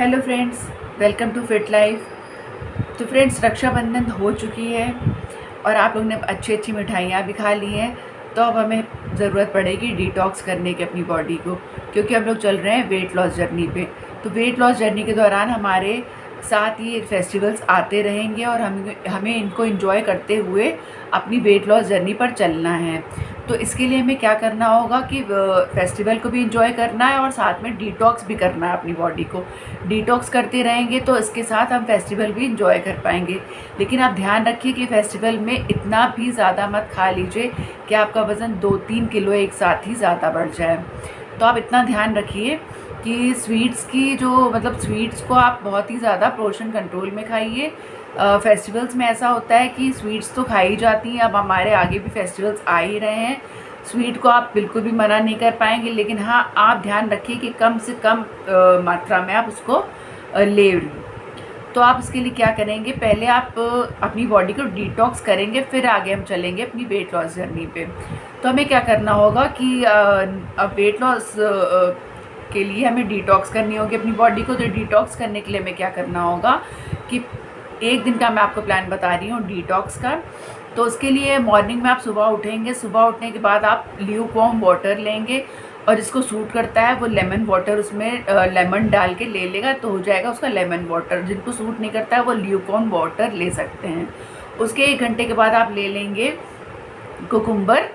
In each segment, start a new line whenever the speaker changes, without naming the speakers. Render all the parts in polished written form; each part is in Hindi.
Hello friends, welcome to fit life. तो फ्रेंड्स, रक्षाबंधन हो चुकी है और आप लोग ने अच्छी अच्छी मिठाइयाँ भी खा ली हैं। तो अब हमें ज़रूरत पड़ेगी डिटॉक्स करने की अपनी बॉडी को, क्योंकि हम लोग चल रहे हैं वेट लॉस जर्नी पे। तो वेट लॉस जर्नी के दौरान हमारे साथ ये फेस्टिवल्स आते रहेंगे और हमें इनको एंजॉय करते हुए अपनी वेट लॉस जर्नी पर चलना है। तो इसके लिए हमें क्या करना होगा कि फेस्टिवल को भी एंजॉय करना है और साथ में डिटॉक्स भी करना है। अपनी बॉडी को डिटॉक्स करते रहेंगे तो इसके साथ हम फेस्टिवल भी एंजॉय कर पाएंगे। लेकिन आप ध्यान रखिए कि फेस्टिवल में इतना भी ज़्यादा मत खा लीजिए कि आपका वज़न 2-3 किलो एक साथ ही ज़्यादा बढ़ जाए। तो आप इतना ध्यान रखिए कि स्वीट्स की स्वीट्स को आप बहुत ही ज़्यादा पोर्शन कंट्रोल में खाइए। फेस्टिवल्स में ऐसा होता है कि स्वीट्स तो खाई जाती हैं, अब हमारे आगे भी फेस्टिवल्स आ ही रहे हैं। स्वीट को आप बिल्कुल भी मना नहीं कर पाएंगे, लेकिन हाँ, आप ध्यान रखिए कि कम से कम मात्रा में आप उसको ले। तो आप इसके लिए क्या करेंगे, पहले आप अपनी बॉडी को डिटॉक्स करेंगे, फिर आगे हम चलेंगे अपनी वेट लॉस जर्नी पे। तो हमें क्या करना होगा कि अब वेट लॉस के लिए हमें डिटॉक्स करनी होगी अपनी बॉडी को। तो डिटॉक्स करने के लिए हमें क्या करना होगा कि एक दिन का मैं आपको प्लान बता रही हूँ डिटॉक्स का। तो उसके लिए मॉर्निंग में आप सुबह उठेंगे, सुबह उठने के बाद आप ल्यूकवार्म वाटर लेंगे और जिसको सूट करता है वो लेमन वाटर, उसमें लेमन डाल के ले लेगा तो हो जाएगा उसका लेमन वाटर। जिनको सूट नहीं करता है वो ल्यूकवार्म वाटर ले सकते हैं। उसके 1 घंटे के बाद आप ले लेंगे कुकुम्बर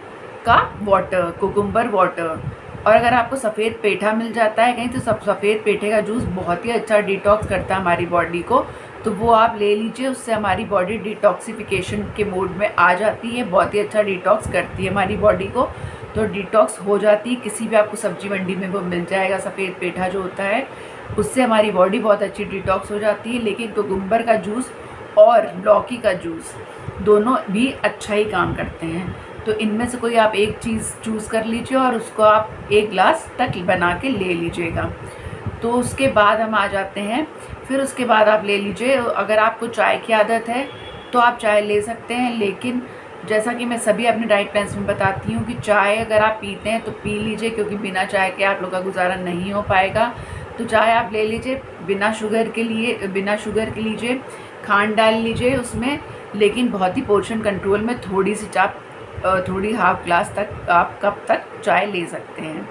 का वाटर, कुकुम्बर वाटर। और अगर आपको सफ़ेद पेठा मिल जाता है कहीं, तो सफ़ेद पेठे का जूस बहुत ही अच्छा डिटॉक्स करता है हमारी बॉडी को, तो वो आप ले लीजिए। उससे हमारी बॉडी डिटॉक्सिफिकेशन के मोड में आ जाती है, बहुत ही अच्छा डिटॉक्स करती है हमारी बॉडी को। तो डिटॉक्स हो जाती है, किसी भी आपको सब्जी मंडी में वो मिल जाएगा सफ़ेद पेठा जो होता है, उससे हमारी बॉडी बहुत अच्छी डिटॉक्स हो जाती है। लेकिन कुकुम्बर का जूस और लौकी का जूस दोनों भी अच्छा ही काम करते हैं। तो इनमें से कोई आप एक चीज़ चूज़ कर लीजिए और उसको आप 1 गिलास तक बना के ले लीजिएगा। तो उसके बाद हम आ जाते हैं, फिर उसके बाद आप ले लीजिए, अगर आपको चाय की आदत है तो आप चाय ले सकते हैं। लेकिन जैसा कि मैं सभी अपने डाइट प्लान्स में बताती हूँ कि चाय अगर आप पीते हैं तो पी लीजिए, क्योंकि बिना चाय के आप लोग का गुजारा नहीं हो पाएगा। तो चाय आप ले लीजिए, बिना शुगर के लीजिए, खांड डाल लीजिए उसमें, लेकिन बहुत ही पोर्शन कंट्रोल में, थोड़ी हाफ ग्लास तक आप कप तक चाय ले सकते हैं।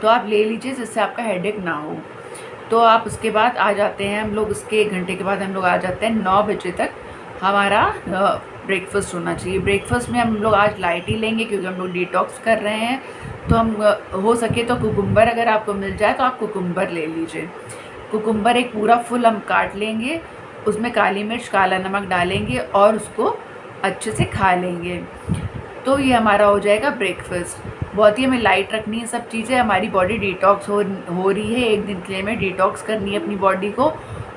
तो आप ले लीजिए जिससे आपका हेडेक ना हो। तो आप उसके बाद आ जाते हैं हम लोग, उसके 1 घंटे के बाद हम लोग आ जाते हैं 9 बजे तक हमारा ब्रेकफास्ट होना चाहिए। ब्रेकफास्ट में हम लोग आज लाइट ही लेंगे क्योंकि हम लोग डिटॉक्स कर रहे हैं। तो हम हो सके तो कुकुम्बर अगर आपको मिल जाए तो आप कुकुम्बर ले लीजिए। कुकुम्बर एक पूरा फुल हम काट लेंगे, उसमें काली मिर्च, काला नमक डालेंगे और उसको अच्छे से खा लेंगे। तो ये हमारा हो जाएगा ब्रेकफास्ट। बहुत ही हमें लाइट रखनी है सब चीज़ें, हमारी बॉडी डिटॉक्स हो रही है। 1 दिन के लिए हमें डिटॉक्स करनी है अपनी बॉडी को।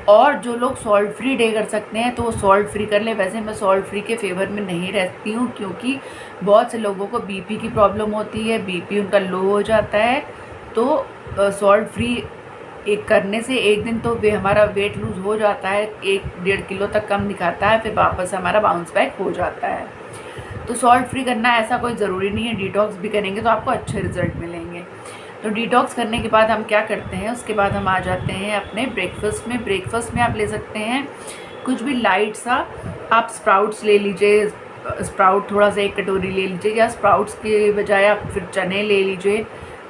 और जो लोग सॉल्ट फ्री डे कर सकते हैं तो वो सॉल्ट फ्री कर लें। वैसे मैं सॉल्ट फ्री के फेवर में नहीं रहती हूँ, क्योंकि बहुत से लोगों को बीपी की प्रॉब्लम होती है, बीपी उनका लो हो जाता है। तो सॉल्ट फ्री करने से 1 दिन तो हमारा वेट लूज़ हो जाता है, 1-1.5 किलो तक कम दिखाता है, फिर वापस हमारा बाउंस बैक हो जाता है। तो सॉल्ट फ्री करना ऐसा कोई ज़रूरी नहीं है, डिटॉक्स भी करेंगे तो आपको अच्छे रिजल्ट मिलेंगे। तो डिटॉक्स करने के बाद हम क्या करते हैं, उसके बाद हम आ जाते हैं अपने ब्रेकफास्ट में। ब्रेकफास्ट में आप ले सकते हैं कुछ भी लाइट सा, आप स्प्राउट्स ले लीजिए, स्प्राउट थोड़ा सा 1 कटोरी ले लीजिए, या स्प्राउट्स के बजाय आप फिर चने ले लीजिए।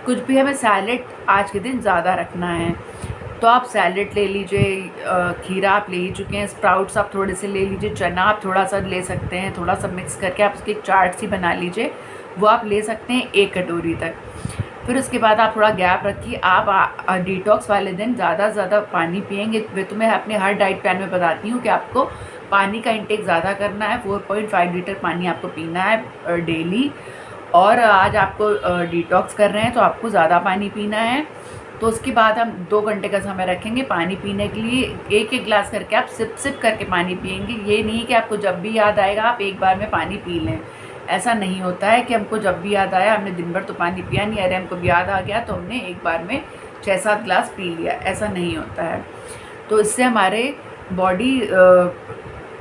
कुछ भी, हमें सैलेड आज के दिन ज़्यादा रखना है तो आप सैलेड ले लीजिए। खीरा आप ले ही चुके हैं, स्प्राउट्स आप थोड़े से ले लीजिए, चना आप थोड़ा सा ले सकते हैं, थोड़ा सा मिक्स करके आप उसकी एक चाट सी बना लीजिए, वो आप ले सकते हैं 1 कटोरी तक। फिर उसके बाद आप थोड़ा गैप रखिए। आप डिटॉक्स वाले दिन ज़्यादा से ज़्यादा पानी पिएंगे। तो मैं अपने हर डाइट प्लान में बताती हूँ कि आपको पानी का इंटेक ज़्यादा करना है, 4.5 लीटर पानी आपको पीना है डेली। और आज आपको डिटॉक्स कर रहे हैं तो आपको ज़्यादा पानी पीना है। तो उसके बाद हम 2 घंटे का समय रखेंगे पानी पीने के लिए। 1-1 गिलास करके आप सिप करके पानी पिएंगे। ये नहीं कि आपको जब भी याद आएगा आप एक बार में पानी पी लें, ऐसा नहीं होता है कि हमको जब भी याद आया, हमने दिन भर तो पानी पिया नहीं, अरे हमको भी याद आ गया तो हमने एक बार में 6-7 गिलास पी लिया, ऐसा नहीं होता है। तो इससे हमारे बॉडी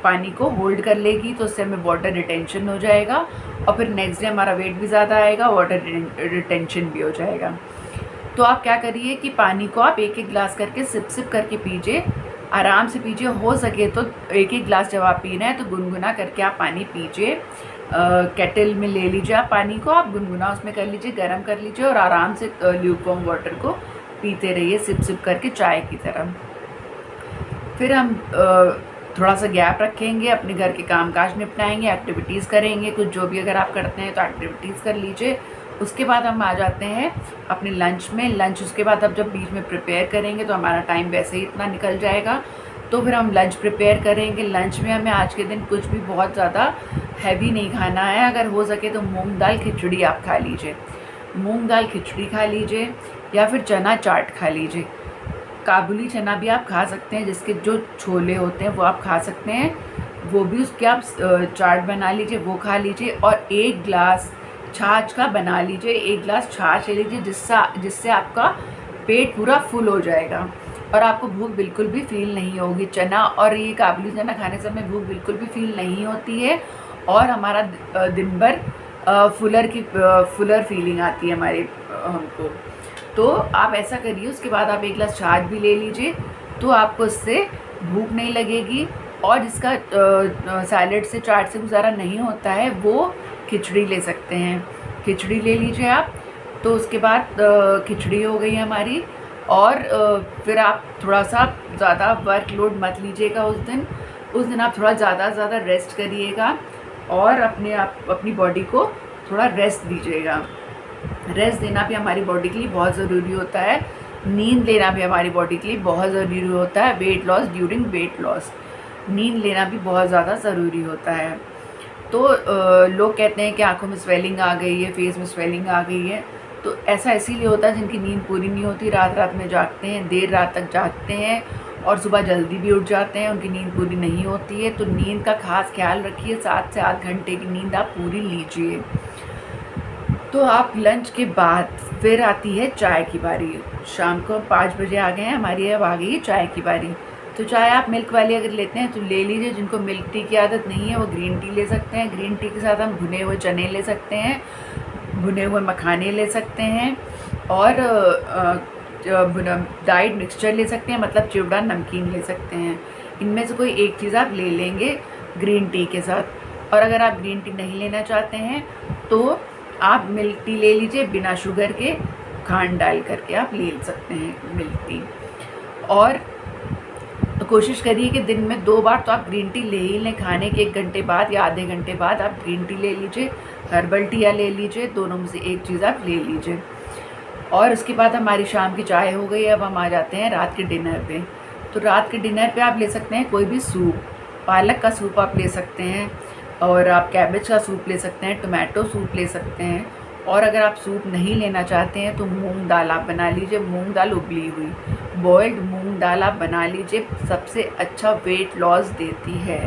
पानी को होल्ड कर लेगी, तो उससे हमें वाटर रिटेंशन हो जाएगा और फिर नेक्स्ट डे हमारा वेट भी ज़्यादा आएगा, वाटर रिटेंशन भी हो जाएगा। तो आप क्या करिए कि पानी को आप एक एक गिलास करके सिप सिप करके पीजिए, आराम से पीजिए। हो सके तो एक एक गिलास जब आप पीना है तो गुनगुना करके आप पानी पीजिए। केटल में ले लीजिए आप पानी को, आप गुनगुना उसमें कर लीजिए, गर्म कर लीजिए और आराम से ल्यूकवार्म वाटर को पीते रहिए सिप सिप करके चाय की तरह। फिर हम थोड़ा सा गैप रखेंगे, अपने घर के कामकाज निपटाएंगे, एक्टिविटीज़ करेंगे, कुछ जो भी अगर आप करते हैं तो एक्टिविटीज़ कर लीजिए। उसके बाद हम आ जाते हैं अपने लंच में। लंच उसके बाद अब जब बीच में प्रिपेयर करेंगे तो हमारा टाइम वैसे ही इतना निकल जाएगा, तो फिर हम लंच प्रिपेयर करेंगे। लंच में हमें आज के दिन कुछ भी बहुत ज़्यादा हैवी नहीं खाना है। अगर हो सके तो मूंग दाल खिचड़ी आप खा लीजिए, मूंग दाल खिचड़ी खा लीजिए या फिर चना चाट खा लीजिए। काबुली चना भी आप खा सकते हैं, जिसके जो छोले होते हैं वो आप खा सकते हैं, वो भी उसके आप चाट बना लीजिए, वो खा लीजिए। और एक गिलास छाछ का बना लीजिए, एक गिलास छाछ ले लीजिए, जिससे आपका पेट पूरा फुल हो जाएगा और आपको भूख बिल्कुल भी फील नहीं होगी। चना और ये काबुली चना खाने से हमें भूख बिल्कुल भी फील नहीं होती है और हमारा दिन भर फुलर फीलिंग आती है हमारे हमको। तो आप ऐसा करिए। उसके बाद आप एक गिलास छाछ भी ले लीजिए, तो आपको इससे भूख नहीं लगेगी। और जिसका सैलेड से चाट से गुजारा नहीं होता है वो खिचड़ी ले सकते हैं, खिचड़ी ले लीजिए आप। तो उसके बाद खिचड़ी हो गई हमारी। और फिर आप थोड़ा सा ज़्यादा वर्कलोड मत लीजिएगा उस दिन आप थोड़ा ज़्यादा रेस्ट करिएगा और अपनी बॉडी को थोड़ा रेस्ट दीजिएगा। रेस्ट देना भी हमारी बॉडी के लिए बहुत ज़रूरी होता है, नींद लेना भी हमारी बॉडी के लिए बहुत ज़रूरी होता है। Weight loss, during weight loss नींद लेना भी बहुत ज़्यादा ज़रूरी होता है। तो लोग कहते हैं कि आंखों में स्वेलिंग आ गई है, फेस में स्वेलिंग आ गई है, तो ऐसा इसीलिए होता है जिनकी नींद पूरी नहीं होती, रात में जागते हैं, देर रात तक जागते हैं और सुबह जल्दी भी उठ जाते हैं, उनकी नींद पूरी नहीं होती है। तो नींद का खास ख्याल रखिए, 7 से 8 घंटे की नींद आप पूरी लीजिए। तो आप लंच के बाद फिर आती है चाय की बारी। शाम को 5 बजे आ गए हैं, हमारी अब आ गई है चाय की बारी। तो चाय आप मिल्क वाली अगर लेते हैं तो ले लीजिए, जिनको मिल्क टी की आदत नहीं है वो ग्रीन टी ले सकते हैं। ग्रीन टी के साथ हम भुने हुए चने ले सकते हैं, भुने हुए मखाने ले सकते हैं और डाइट मिक्सचर ले सकते हैं, मतलब चिवड़ा नमकीन ले सकते हैं। इनमें से कोई एक चीज़ आप ले लेंगे ग्रीन टी के साथ। और अगर आप ग्रीन टी नहीं लेना चाहते हैं तो आप मिल्क टी ले लीजिए, बिना शुगर के खांड डाल करके आप ले सकते हैं मिल्क टी। और कोशिश करिए कि दिन में 2 बार तो आप ग्रीन टी ले ही लें, खाने के 1 घंटे बाद या आधे घंटे बाद आप ग्रीन टी ले लीजिए, हर्बल टी या ले लीजिए, दोनों में से एक चीज़ आप ले लीजिए। और उसके बाद हमारी शाम की चाय हो गई। अब हम आ जाते हैं रात के डिनर पे। तो रात के डिनर पे आप ले सकते हैं कोई भी सूप, पालक का सूप आप ले सकते हैं और आप कैबेज का सूप ले सकते हैं, टोमेटो सूप ले सकते हैं। और अगर आप सूप नहीं लेना चाहते हैं तो मूंग दाल आप बना लीजिए, मूंग दाल उबली हुई, बॉइल्ड मूंग दाल आप बना लीजिए। सबसे अच्छा वेट लॉस देती है।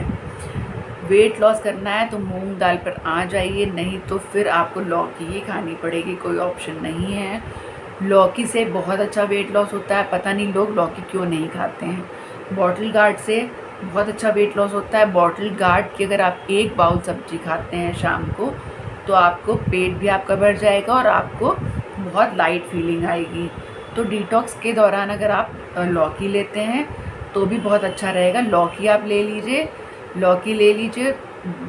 वेट लॉस करना है तो मूंग दाल पर आ जाइए, नहीं तो फिर आपको लौकी ही खानी पड़ेगी, कोई ऑप्शन नहीं है। लौकी से बहुत अच्छा वेट लॉस होता है, पता नहीं लोग लौकी क्यों नहीं खाते हैं। बॉटल गार्ड से बहुत अच्छा वेट लॉस होता है। बॉटल गार्ड की अगर आप 1 बाउल सब्जी खाते हैं शाम को तो आपको पेट भी आपका भर जाएगा और आपको बहुत लाइट फीलिंग आएगी। तो डिटॉक्स के दौरान अगर आप लौकी लेते हैं तो भी बहुत अच्छा रहेगा। लौकी आप ले लीजिए, लौकी ले लीजिए,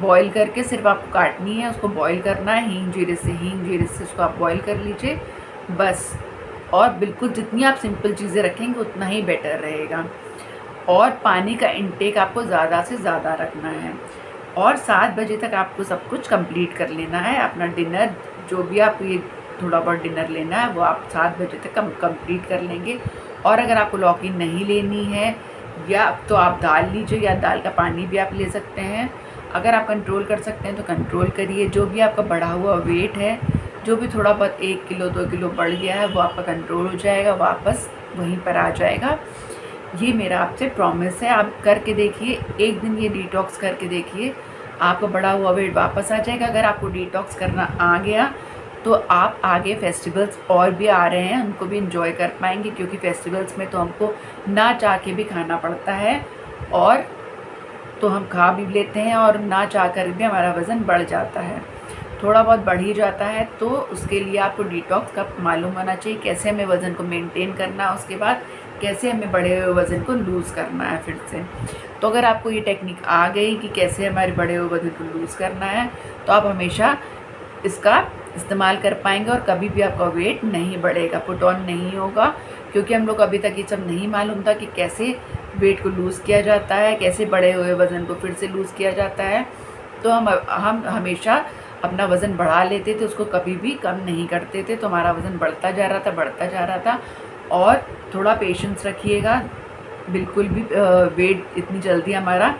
बॉईल करके सिर्फ आपको काटनी है, उसको बॉईल करना है हींग जीरे से उसको आप बॉईल कर लीजिए बस। और बिल्कुल जितनी आप सिंपल चीज़ें रखेंगे उतना ही बेटर रहेगा। और पानी का इंटेक आपको ज़्यादा से ज़्यादा रखना है और 7 बजे तक आपको सब कुछ कंप्लीट कर लेना है। अपना डिनर जो भी आप ये थोड़ा बहुत डिनर लेना है वो आप 7 बजे तक कंप्लीट कर लेंगे। और अगर आपको लौकी नहीं लेनी है या तो आप दाल लीजिए या दाल का पानी भी आप ले सकते हैं। अगर आप कंट्रोल कर सकते हैं तो कंट्रोल करिए। जो भी आपका बढ़ा हुआ वेट है, जो भी थोड़ा बहुत 1 किलो 2 किलो बढ़ गया है वो आपका कंट्रोल हो जाएगा, वापस वहीं पर आ जाएगा। ये मेरा आपसे प्रॉमिस है। आप करके देखिए, एक दिन ये डिटॉक्स करके देखिए, आपका बढ़ा हुआ वेट वापस आ जाएगा। अगर आपको डिटॉक्स करना आ गया तो आप आगे फेस्टिवल्स और भी आ रहे हैं उनको भी एंजॉय कर पाएंगे, क्योंकि फेस्टिवल्स में तो हमको ना चाह के भी खाना पड़ता है और तो हम खा भी लेते हैं और ना चाह कर भी हमारा वज़न बढ़ जाता है। थोड़ा बहुत बढ़ ही जाता है, तो उसके लिए आपको डिटॉक्स का मालूम होना चाहिए, कैसे हमें वज़न को मेंटेन करना है, उसके बाद कैसे हमें बढ़े हुए वज़न को लूज़ करना है फिर से। तो अगर आपको ये टेक्निक आ गई कि कैसे हमारे बढ़े हुए वज़न को लूज़ करना है, तो आप हमेशा इसका इस्तेमाल कर पाएंगे और कभी भी आपका वेट नहीं बढ़ेगा, पुट ऑन नहीं होगा। क्योंकि हम लोग अभी तक ये सब नहीं मालूम था कि कैसे वेट को लूज़ किया जाता है, कैसे बढ़े हुए वज़न को फिर से लूज़ किया जाता है। तो हम हमेशा अपना वज़न बढ़ा लेते थे, उसको कभी भी कम नहीं करते थे, तो हमारा वज़न बढ़ता जा रहा था। और थोड़ा पेशेंस रखिएगा, बिल्कुल भी वेट इतनी जल्दी हमारा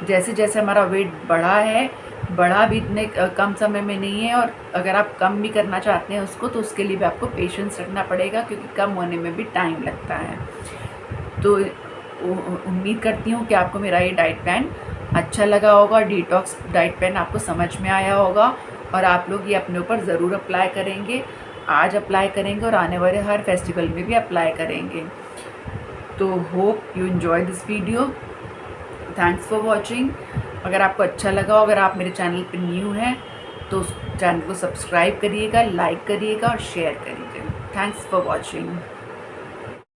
जैसे जैसे हमारा वेट बढ़ा भी इतने कम समय में नहीं है। और अगर आप कम भी करना चाहते हैं उसको, तो उसके लिए भी आपको पेशेंस रखना पड़ेगा, क्योंकि कम होने में भी टाइम लगता है। तो उम्मीद करती हूँ कि आपको मेरा ये डाइट प्लान अच्छा लगा होगा, डिटॉक्स डाइट प्लान आपको समझ में आया होगा और आप लोग ये अपने ऊपर ज़रूर अप्लाई करेंगे। आज अप्लाई करेंगे और आने वाले हर फेस्टिवल में भी अप्लाई करेंगे। तो hope you enjoy this video. Thanks for watching. अगर आपको अच्छा लगा, अगर आप मेरे चैनल पर न्यू हैं तो उस चैनल को सब्सक्राइब करिएगा, लाइक करिएगा और शेयर करिएगा। Thanks for watching.